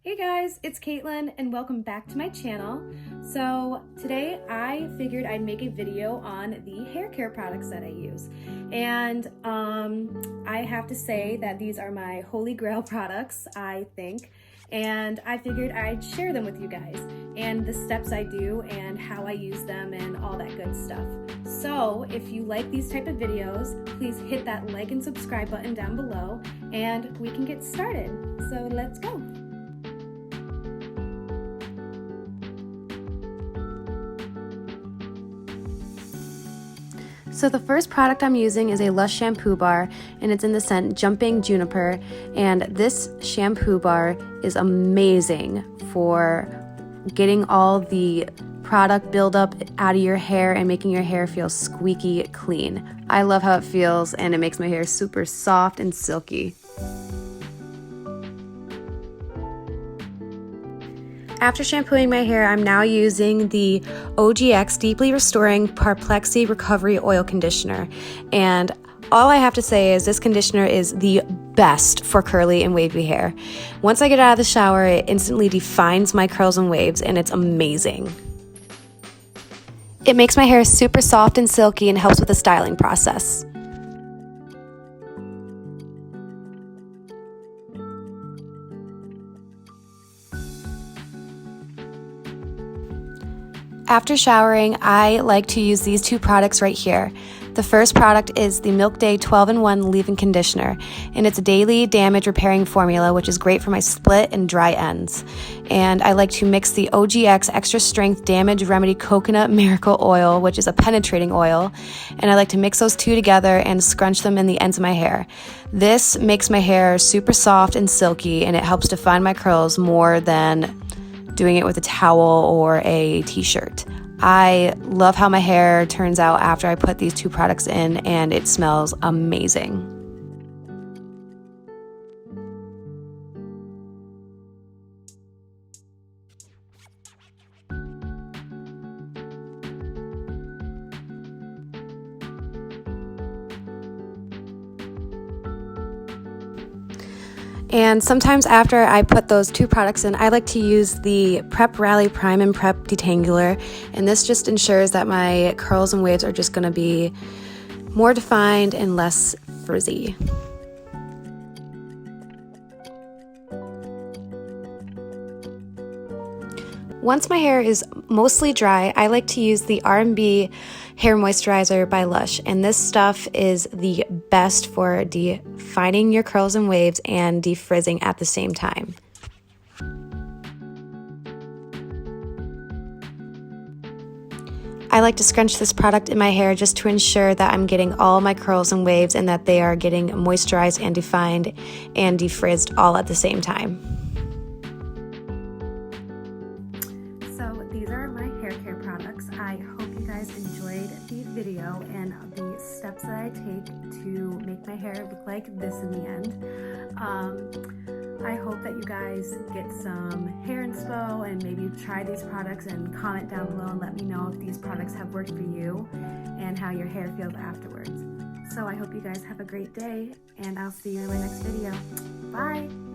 Hey guys, it's Caitlin and welcome back to my channel. So today I figured I'd make a video on the hair care products that I use. And I have to say that these are my holy grail products, I think. And I figured I'd share them with you guys and the steps I do and how I use them and all that good stuff. So if you like these type of videos, please hit that like and subscribe button down below and we can get started. So let's go. So the first product I'm using is a Lush shampoo bar, and it's in the scent Jumping Juniper, and this shampoo bar is amazing for getting all the product buildup out of your hair and making your hair feel squeaky clean. I love how it feels, and it makes my hair super soft and silky. After shampooing my hair, I'm now using the OGX Deeply Restoring Pracaxi Recovery Oil Conditioner. And all I have to say is this conditioner is the best for curly and wavy hair. Once I get out of the shower, it instantly defines my curls and waves, and it's amazing. It makes my hair super soft and silky and helps with the styling process. After showering, I like to use these two products right here. The first product is the Milk Day 12-in-1 Leave-In Conditioner, and it's a daily damage repairing formula, which is great for my split and dry ends. And I like to mix the OGX Extra Strength Damage Remedy Coconut Miracle Oil, which is a penetrating oil, and I like to mix those two together and scrunch them in the ends of my hair. This makes my hair super soft and silky, and it helps define my curls more than doing it with a towel or a t-shirt. I love how my hair turns out after I put these two products in, and it smells amazing. And sometimes after I put those two products in, I like to use the Prep Rally Prime and Prep Detangler, and this just ensures that my curls and waves are just going to be more defined and less frizzy. Once my hair is mostly dry, I like to use the R&B Hair Moisturizer by Lush, and this stuff is the best for defining your curls and waves and defrizzing at the same time. I like to scrunch this product in my hair just to ensure that I'm getting all my curls and waves and that they are getting moisturized and defined and defrizzed all at the same time. So these are my hair care products. I hope you guys enjoyed the video and the steps that I take to make my hair look like this in the end. I hope that you guys get some hair inspo and maybe try these products and comment down below and let me know if these products have worked for you and how your hair feels afterwards. So I hope you guys have a great day, and I'll see you in my next video. Bye!